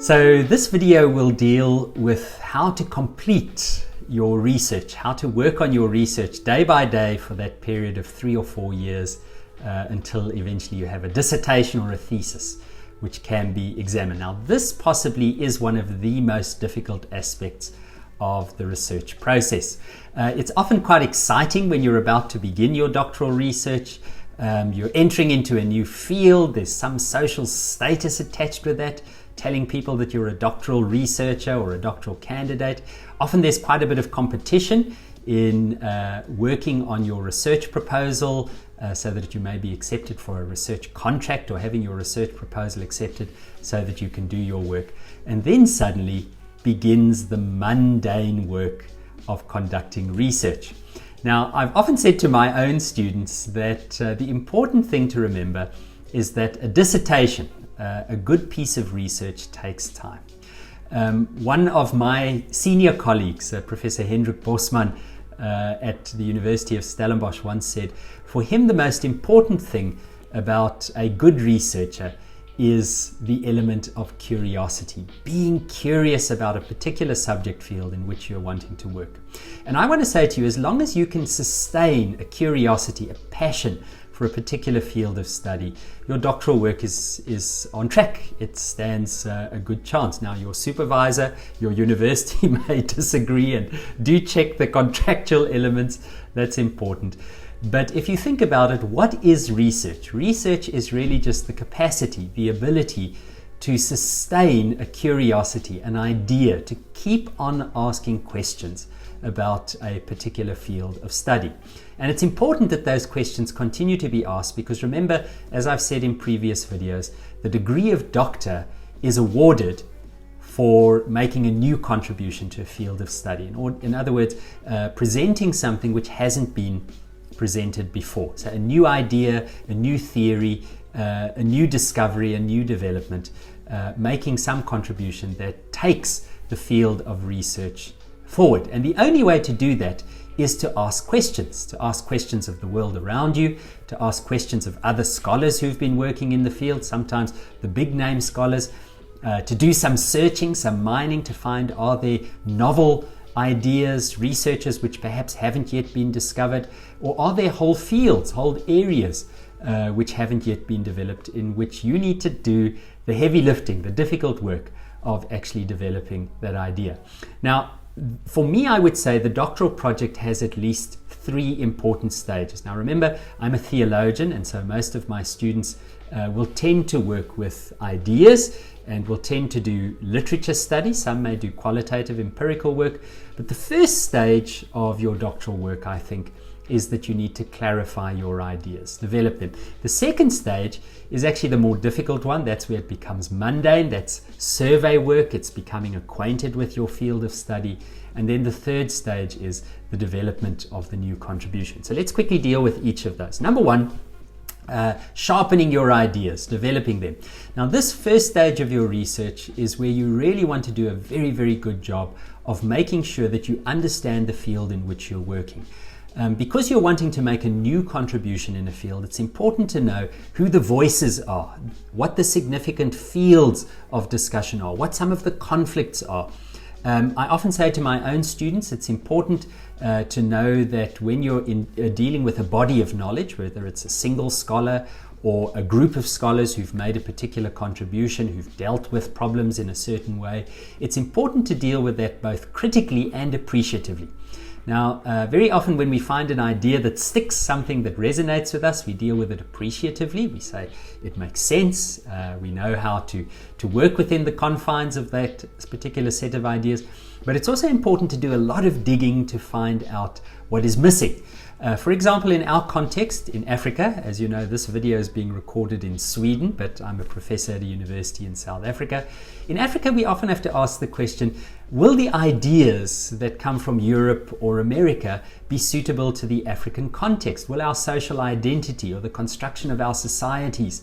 So this video will deal with how to complete your research, how to work on your research day by day for that period of 3 or 4 years until eventually you have a dissertation or a thesis which can be examined. Now this possibly is one of the most difficult aspects of the research process. It's often quite exciting when you're about to begin your doctoral research. You're entering into a new field, there's some social status attached with that, telling people that you're a doctoral researcher or a doctoral candidate. Often there's quite a bit of competition in working on your research proposal so that you may be accepted for a research contract or having your research proposal accepted so that you can do your work. And then suddenly begins the mundane work of conducting research. Now, I've often said to my own students that the important thing to remember is that a dissertation, a good piece of research, takes time. One of my senior colleagues, Professor Hendrik Bosman at the University of Stellenbosch, once said, for him the most important thing about a good researcher is the element of curiosity, being curious about a particular subject field in which you're wanting to work. And I want to say to you, as long as you can sustain a curiosity, a passion for a particular field of study, your doctoral work is on track. It stands a good chance. Now, your supervisor, your university may disagree, and do check the contractual elements. That's important. But if you think about it, what is research? Research is really just the capacity, the ability to sustain a curiosity, an idea, to keep on asking questions about a particular field of study. And it's important that those questions continue to be asked because remember, as I've said in previous videos, the degree of doctor is awarded for making a new contribution to a field of study. In other words, presenting something which hasn't been presented before. So a new idea, a new theory, a new discovery, a new development, making some contribution that takes the field of research forward. And the only way to do that is to ask questions of the world around you, to ask questions of other scholars who've been working in the field, sometimes the big name scholars, to do some searching, some mining to find, are there novel ideas, researches which perhaps haven't yet been discovered, or are there whole fields, whole areas which haven't yet been developed, in which you need to do the heavy lifting, the difficult work of actually developing that idea. Now, for me, I would say the doctoral project has at least 3 important stages. Now, remember, I'm a theologian, and so most of my students will tend to work with ideas and will tend to do literature study. Some may do qualitative empirical work, but the first stage of your doctoral work, I think, is that you need to clarify your ideas, develop them. The second stage is actually the more difficult one. That's where it becomes mundane. That's survey work. It's becoming acquainted with your field of study. And then the third stage is the development of the new contribution. So let's quickly deal with each of those. Number 1, sharpening your ideas, developing them. Now, this first stage of your research is where you really want to do a very, very good job of making sure that you understand the field in which you're working. Because you're wanting to make a new contribution in a field, it's important to know who the voices are, what the significant fields of discussion are, what some of the conflicts are. I often say to my own students, it's important to know that when you're dealing with a body of knowledge, whether it's a single scholar or a group of scholars who've made a particular contribution, who've dealt with problems in a certain way, it's important to deal with that both critically and appreciatively. Now, very often when we find an idea that sticks, something that resonates with us, we deal with it appreciatively. We say it makes sense. We know how to work within the confines of that particular set of ideas. But it's also important to do a lot of digging to find out what is missing. For example, in our context in Africa, as you know, this video is being recorded in Sweden, but I'm a professor at a university in South Africa. In Africa, we often have to ask the question, will the ideas that come from Europe or America be suitable to the African context? Will our social identity or the construction of our societies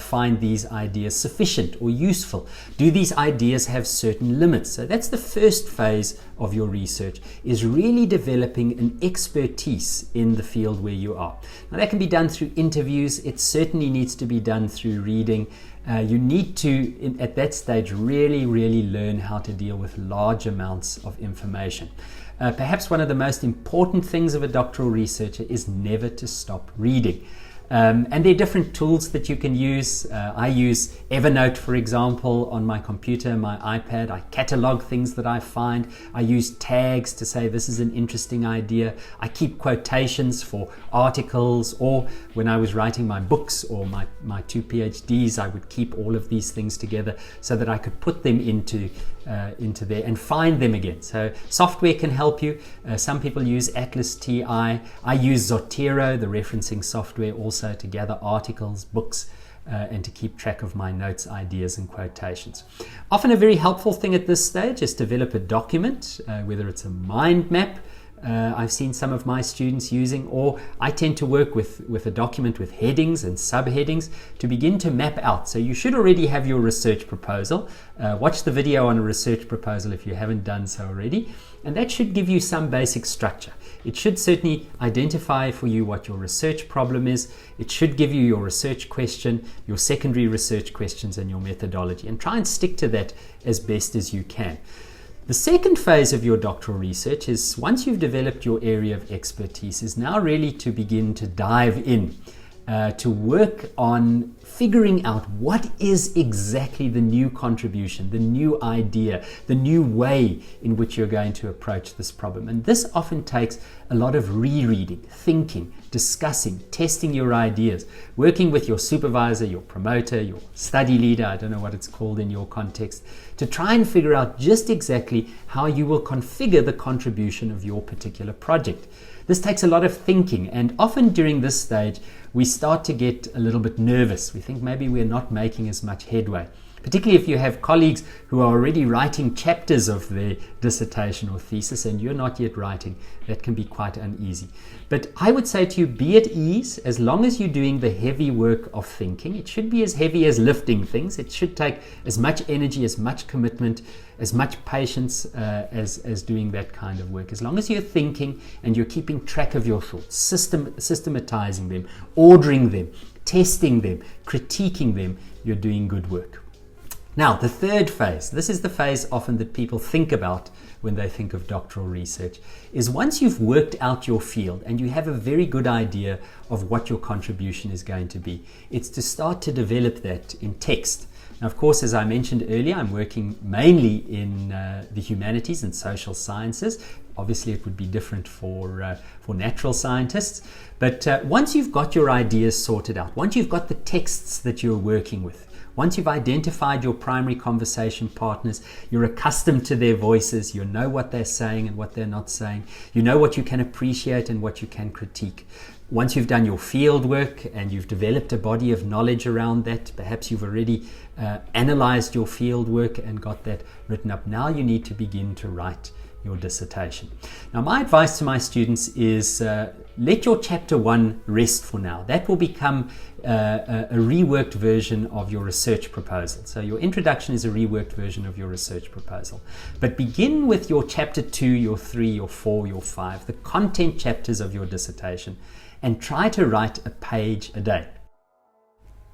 find these ideas sufficient or useful? Do these ideas have certain limits? So that's the first phase of your research, is really developing an expertise in the field where you are. Now that can be done through interviews. It certainly needs to be done through reading You need to, at that stage, really learn how to deal with large amounts of information. Perhaps one of the most important things of a doctoral researcher is never to stop reading. And there are different tools that you can use. I use Evernote, for example, on my computer, my iPad. I catalog things that I find. I use tags to say this is an interesting idea. I keep quotations for articles, or when I was writing my books or my 2 PhDs, I would keep all of these things together so that I could put them into there and find them again. So software can help you. Some people use Atlas TI. I use Zotero, the referencing software, also to gather articles, books, and to keep track of my notes, ideas, and quotations. Often a very helpful thing at this stage is to develop a document, whether it's a mind map, I've seen some of my students using, or I tend to work with a document with headings and subheadings to begin to map out. So you should already have your research proposal. Watch the video on a research proposal if you haven't done so already, and that should give you some basic structure. It should certainly identify for you what your research problem is. It should give you your research question, your secondary research questions, and your methodology, and try and stick to that as best as you can. The second phase of your doctoral research is, once you've developed your area of expertise, is now really to begin to dive in, to work on figuring out what is exactly the new contribution, the new idea, the new way in which you're going to approach this problem. And this often takes a lot of rereading, thinking, discussing, testing your ideas, working with your supervisor, your promoter, your study leader, I don't know what it's called in your context, to try and figure out just exactly how you will configure the contribution of your particular project. This takes a lot of thinking, and often during this stage we start to get a little bit nervous. We think maybe we're not making as much headway, particularly if you have colleagues who are already writing chapters of their dissertation or thesis and you're not yet writing. That can be quite uneasy. But I would say to you, be at ease as long as you're doing the heavy work of thinking. It should be as heavy as lifting things. It should take as much energy, as much commitment, as much patience as doing that kind of work. As long as you're thinking and you're keeping track of your thoughts, systematizing them, ordering them, testing them, critiquing them, you're doing good work. Now, the third phase, this is the phase often that people think about when they think of doctoral research, is once you've worked out your field and you have a very good idea of what your contribution is going to be, it's to start to develop that in text. Now, of course, as I mentioned earlier, I'm working mainly in the humanities and social sciences. Obviously, it would be different for natural scientists. But once you've got your ideas sorted out, once you've got the texts that you're working with, once you've identified your primary conversation partners, you're accustomed to their voices, you know what they're saying and what they're not saying, you know what you can appreciate and what you can critique. Once you've done your field work and you've developed a body of knowledge around that, perhaps you've already analyzed your field work and got that written up, now you need to begin to write your dissertation. Now, my advice to my students is let your chapter 1 rest for now. That will become a reworked version of your research proposal. So your introduction is a reworked version of your research proposal. But begin with your chapter 2, your 3, your 4, your 5, the content chapters of your dissertation, and try to write a page a day.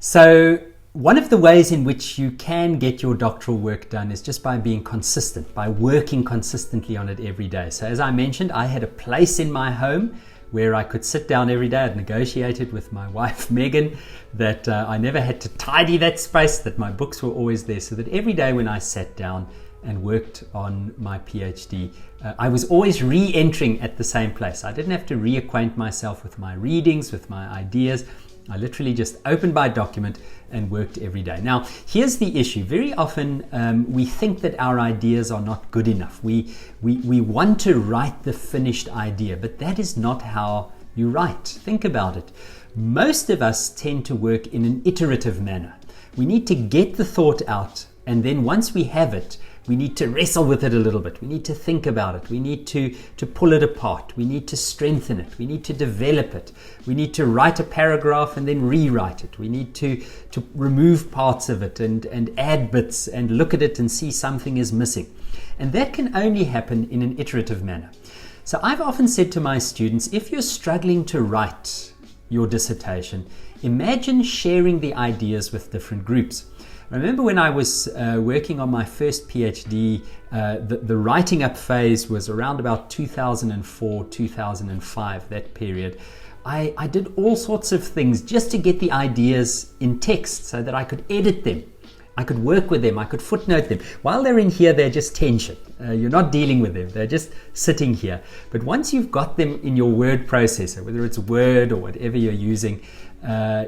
So one of the ways in which you can get your doctoral work done is just by being consistent, by working consistently on it every day. So as I mentioned, I had a place in my home where I could sit down every day. I'd negotiated with my wife, Megan, that I never had to tidy that space, that my books were always there, so that every day when I sat down and worked on my PhD, I was always re-entering at the same place. I didn't have to reacquaint myself with my readings, with my ideas. I literally just opened my document and worked every day. Now, here's the issue. Very often we think that our ideas are not good enough. We want to write the finished idea, but that is not how you write. Think about it. Most of us tend to work in an iterative manner. We need to get the thought out, and then once we have it, we need to wrestle with it a little bit. We need to think about it. We need to pull it apart. We need to strengthen it. We need to develop it. We need to write a paragraph and then rewrite it. We need to remove parts of it and add bits and look at it and see something is missing. And that can only happen in an iterative manner. So I've often said to my students, if you're struggling to write your dissertation, imagine sharing the ideas with different groups. I remember when I was working on my first PhD, the writing up phase was around about 2004, 2005, that period. I did all sorts of things just to get the ideas in text so that I could edit them. I could work with them, I could footnote them. While they're in here, they're just tension. You're not dealing with them, they're just sitting here. But once you've got them in your word processor, whether it's Word or whatever you're using,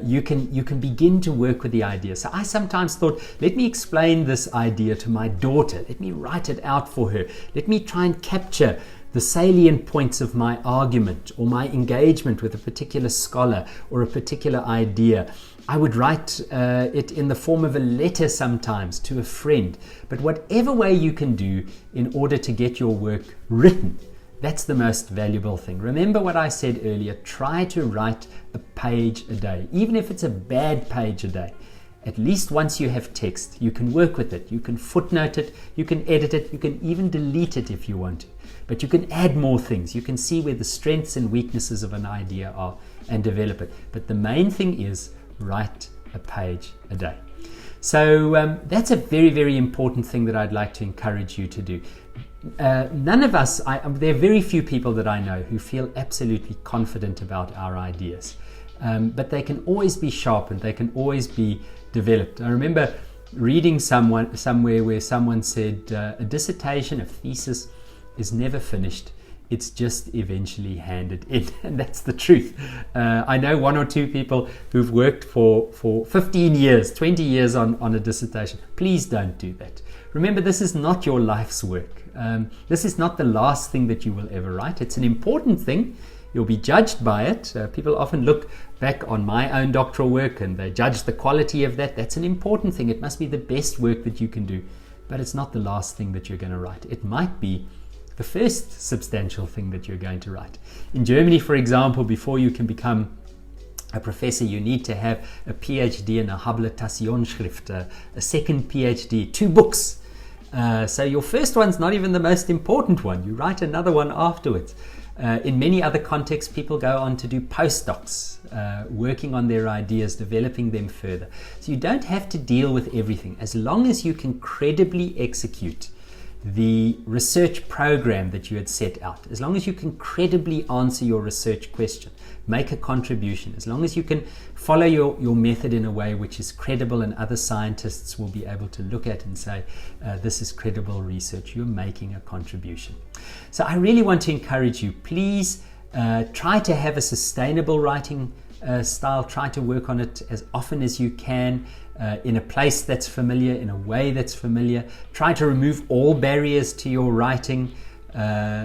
you can begin to work with the idea. So I sometimes thought, let me explain this idea to my daughter. Let me write it out for her. Let me try and capture the salient points of my argument or my engagement with a particular scholar or a particular idea. I would write it in the form of a letter sometimes to a friend. But whatever way you can do in order to get your work written, that's the most valuable thing. Remember what I said earlier, try to write a page a day. Even if it's a bad page a day, at least once you have text, you can work with it, you can footnote it, you can edit it, you can even delete it if you want to. But you can add more things. You can see where the strengths and weaknesses of an idea are and develop it. But the main thing is write a page a day. So that's a very, very important thing that I'd like to encourage you to do. None of us, there are very few people that I know who feel absolutely confident about our ideas. But they can always be sharpened, they can always be developed. I remember reading somewhere where someone said a dissertation, a thesis, is never finished. It's just eventually handed in, and that's the truth. I know one or two people who've worked for 15 years, 20 years on a dissertation. Please don't do that. Remember, this is not your life's work. This is not the last thing that you will ever write. It's an important thing. You'll be judged by it. People often look back on my own doctoral work and they judge the quality of that. That's an important thing. It must be the best work that you can do, but it's not the last thing that you're going to write. It might be the first substantial thing that you're going to write. In Germany, for example, before you can become a professor, you need to have a PhD in a Habilitationsschrift, a second PhD, 2 books. So your first one's not even the most important one. You write another one afterwards. In many other contexts, people go on to do postdocs, working on their ideas, developing them further. So you don't have to deal with everything. As long as you can credibly execute the research program that you had set out, as long as you can credibly answer your research question, make a contribution, as long as you can follow your method in a way which is credible and other scientists will be able to look at and say, this is credible research, you're making a contribution. So I really want to encourage you, please try to have a sustainable writing style. Try to work on it as often as you can, in a place that's familiar, in a way that's familiar. Try to remove all barriers to your writing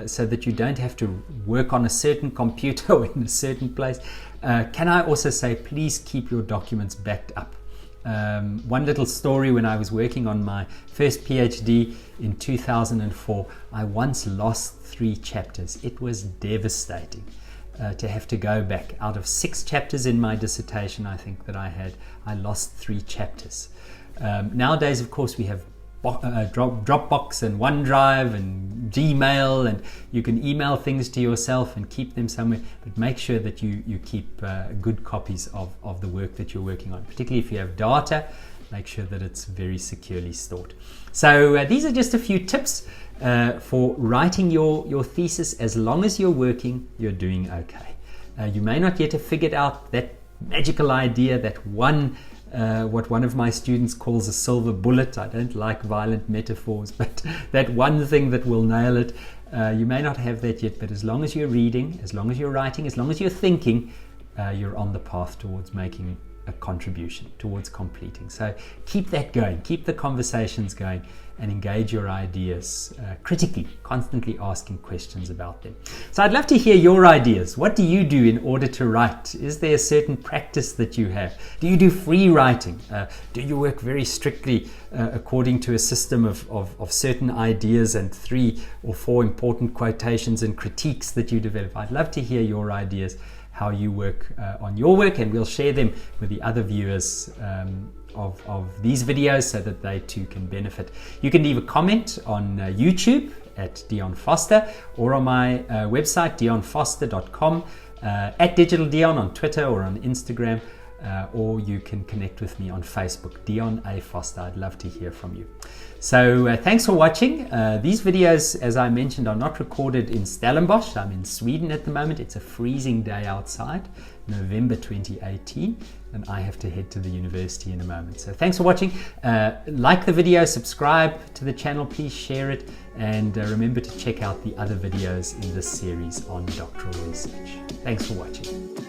so that you don't have to work on a certain computer or in a certain place. Can I also say, please keep your documents backed up. One little story, when I was working on my first PhD in 2004, I once lost 3 chapters. It was devastating. To have to go back. Out of 6 chapters in my dissertation, I think that I lost 3 chapters. Nowadays, of course, we have Dropbox and OneDrive and Gmail, and you can email things to yourself and keep them somewhere, but make sure that you keep good copies of the work that you're working on. Particularly if you have data, make sure that it's very securely stored. So these are just a few tips for writing your thesis. As long as you're working, you're doing okay. You may not yet have figured out that magical idea, that one, what one of my students calls a silver bullet. I don't like violent metaphors, but that one thing that will nail it. You may not have that yet, but as long as you're reading, as long as you're writing, as long as you're thinking, you're on the path towards making a contribution, towards completing. So keep that going, keep the conversations going, and engage your ideas critically, constantly asking questions about them. So I'd love to hear your ideas. What do you do in order to write? Is there a certain practice that you have? Do you do free writing? Do you work very strictly according to a system of certain ideas and 3 or 4 important quotations and critiques that you develop? I'd love to hear your ideas, how you work on your work, and we'll share them with the other viewers of these videos so that they too can benefit. You can leave a comment on YouTube at Dion Foster, or on my website dionfoster.com, at Digital Dion on Twitter or on Instagram. or you can connect with me on Facebook, Dion A. Foster. I'd love to hear from you. So thanks for watching. These videos, as I mentioned, are not recorded in Stellenbosch. I'm in Sweden at the moment. It's a freezing day outside, November 2018, and I have to head to the university in a moment. So thanks for watching. Like the video, subscribe to the channel, please share it, and remember to check out the other videos in this series on doctoral research. Thanks for watching.